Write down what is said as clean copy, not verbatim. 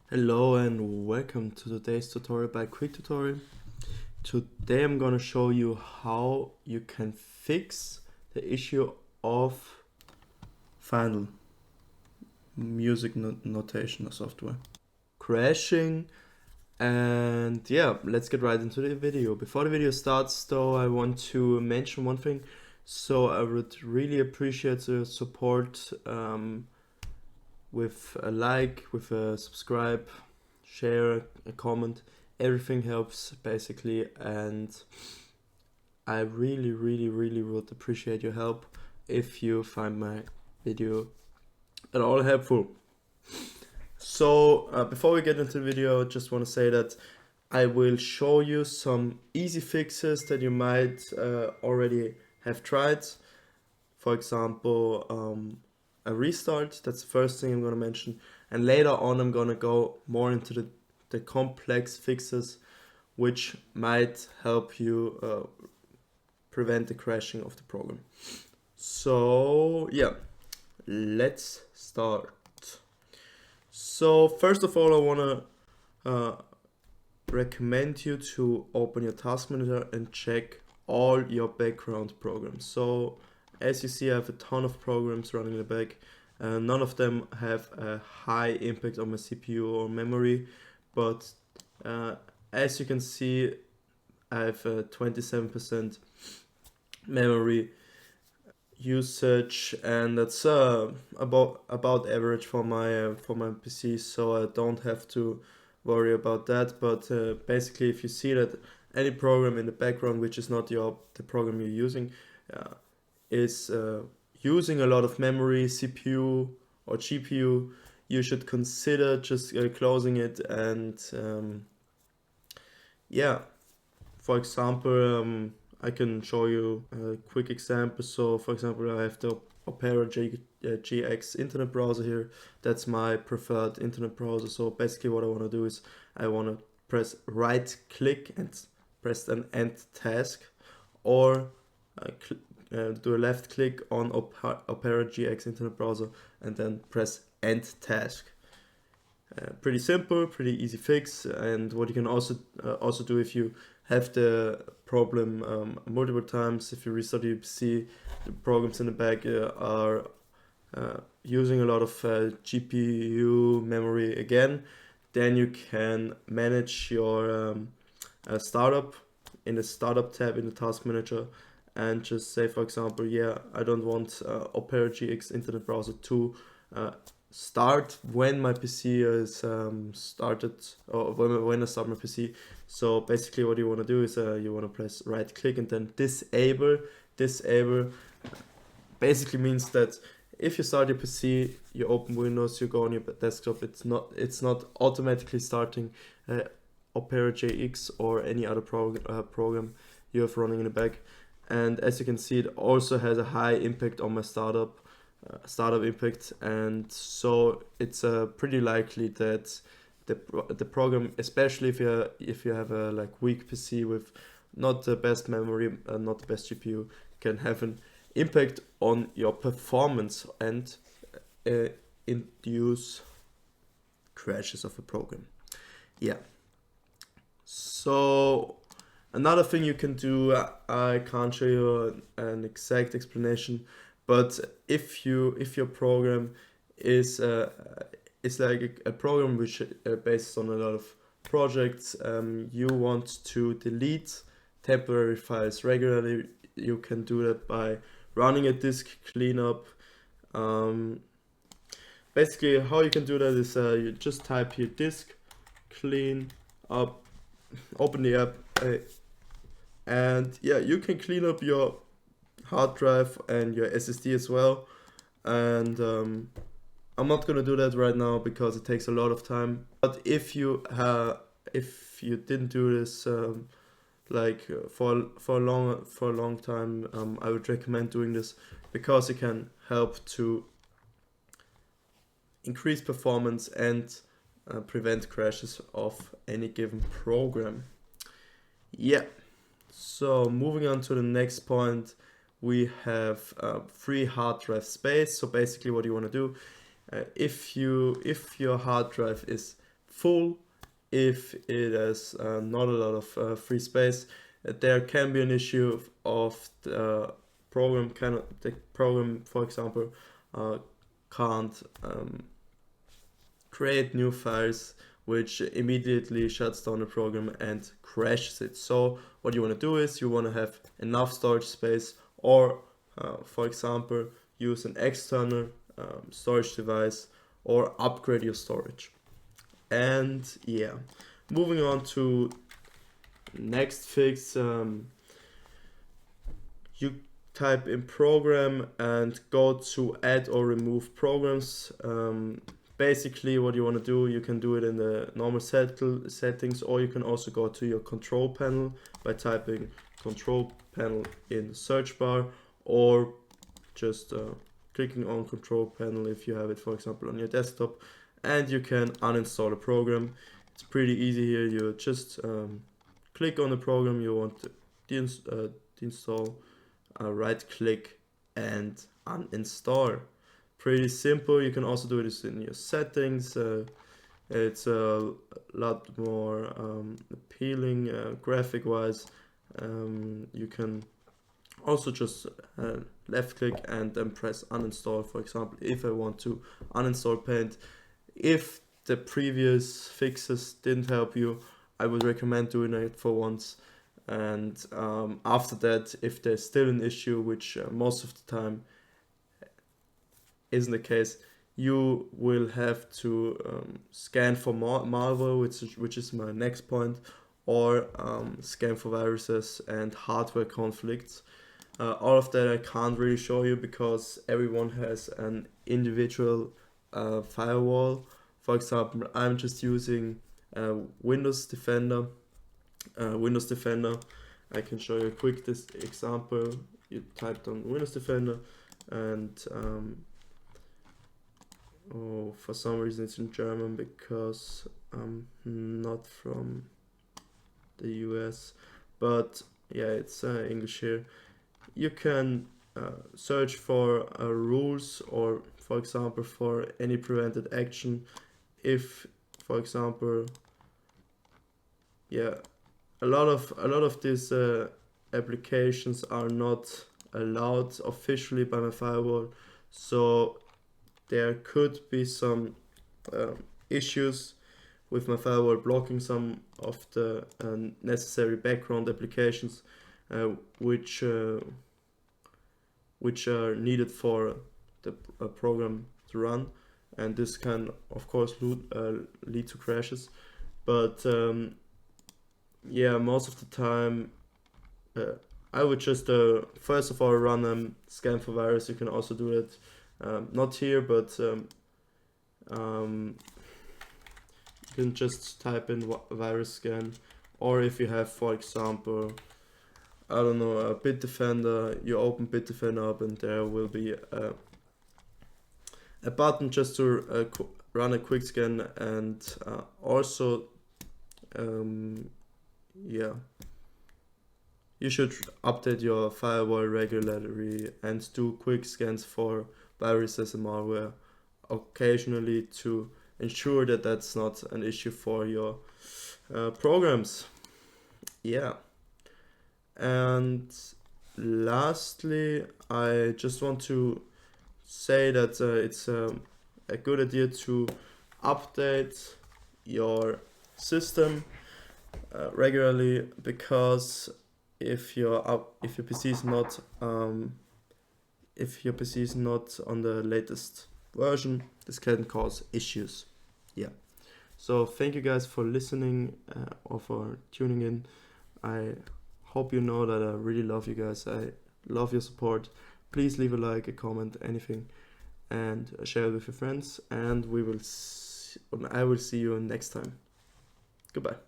Hello and welcome to today's tutorial by Quick Tutorial. Today I'm gonna show you how you can fix the issue of final music notation software crashing. And yeah, let's get right into the video. Before the video starts though, I want to mention one thing. So I would really appreciate the support with a like, with a subscribe, share, a comment. Everything helps basically, and I really would appreciate your help if you find my video at all helpful. So before we get into the video, I just want to say that I will show you some easy fixes that you might already have tried. For example, a restart. That's the first thing I'm going to mention, and later on I'm going to go more into the complex fixes which might help you prevent the crashing of the program. So yeah, let's start. So first of all, I want to recommend you to open your task manager and check all your background programs. So as you see, I have a ton of programs running in the back. None of them have a high impact on my CPU or memory, but as you can see, I have a 27% memory usage, and that's about average for my PC, so I don't have to worry about that. But basically, if you see that any program in the background which is not the program you're using is using a lot of memory, CPU or GPU, you should consider just closing it. And yeah, for example, I can show you a quick example. So for example, I have the Opera GX internet browser here. That's my preferred internet browser. So basically what I want to do is I want to press right click and press an end task, or do a left click on Opera GX internet browser and then press end task. Pretty simple, pretty easy fix. And what you can also do if you have the problem multiple times, if you restart your PC, the programs in the back are using a lot of GPU memory again, then you can manage your startup in the startup tab in the task manager, and just say, for example, yeah, I don't want Opera GX internet browser to start when my PC is started, or when I start my PC. So basically what you want to do is you want to press right click and then disable. Basically means that if you start your PC, you open Windows, you go on your desktop, it's not automatically starting Opera GX or any other program you have running in the back. And as you can see, it also has a high impact on my startup impact, and so it's pretty likely that the program, especially if you have a weak PC with not the best memory, not the best GPU, can have an impact on your performance and induce crashes of a program. Yeah. So another thing you can do, I can't show you an exact explanation, but if your program is like a program which based on a lot of projects, you want to delete temporary files regularly, you can do that by running a disk cleanup. Basically, how you can do that is you just type here disk clean up, open the app, and yeah, you can clean up your hard drive and your SSD as well. And I'm not gonna do that right now because it takes a lot of time. But if you didn't do this for a long time, I would recommend doing this because it can help to increase performance and prevent crashes of any given program. Yeah. So moving on to the next point, we have free hard drive space. So basically what you want to do, if your hard drive is full, if it has not a lot of free space. There can be an issue of the program for example, can't create new files, which immediately shuts down the program and crashes it. So what you want to do is you want to have enough storage space, or for example, use an external storage device, or upgrade your storage. And yeah, moving on to next fix, you type in program and go to add or remove programs. Basically what you want to do, you can do it in the normal settings, or you can also go to your control panel by typing control panel in the search bar, or just clicking on control panel if you have it, for example, on your desktop, and you can uninstall a program. It's pretty easy here. You just click on the program you want to deinstall, right click and uninstall. Pretty simple. You can also do this in your settings. It's a lot more appealing graphic wise. You can also just left click and then press uninstall. For example, if I want to uninstall Paint, if the previous fixes didn't help you, I would recommend doing it for once. And after that, if there's still an issue, which most of the time isn't the case, you will have to scan for malware, which is my next point, or scan for viruses and hardware conflicts. All of that I can't really show you because everyone has an individual firewall. For example, I'm just using Windows Defender. I can show you a quick example. You typed on Windows Defender, and for some reason it's in German because I'm not from the US, but yeah, it's English here. You can search for rules, or for example for any prevented action. If, for example, yeah, a lot of these applications are not allowed officially by my firewall, so there could be some issues with my firewall blocking some of the necessary background applications which are needed for the program to run, and this can of course lead to crashes. But yeah, most of the time I would just first of all run scan for virus. You can also do it not here, but you can just type in virus scan, or if you have, for example, I don't know, a Bitdefender, you open Bitdefender up and there will be a button just to run a quick scan. And also yeah, you should update your firewall regularly and do quick scans for viruses and malware occasionally to ensure that that's not an issue for your programs. Yeah. And lastly, I just want to say that it's a good idea to update your system regularly, because if your PC is not on the latest version, this can cause issues. Yeah. So thank you guys for listening or for tuning in. I hope you know that I really love you guys. I love your support. Please leave a like, a comment, anything, and share it with your friends. And I will see you next time. Goodbye.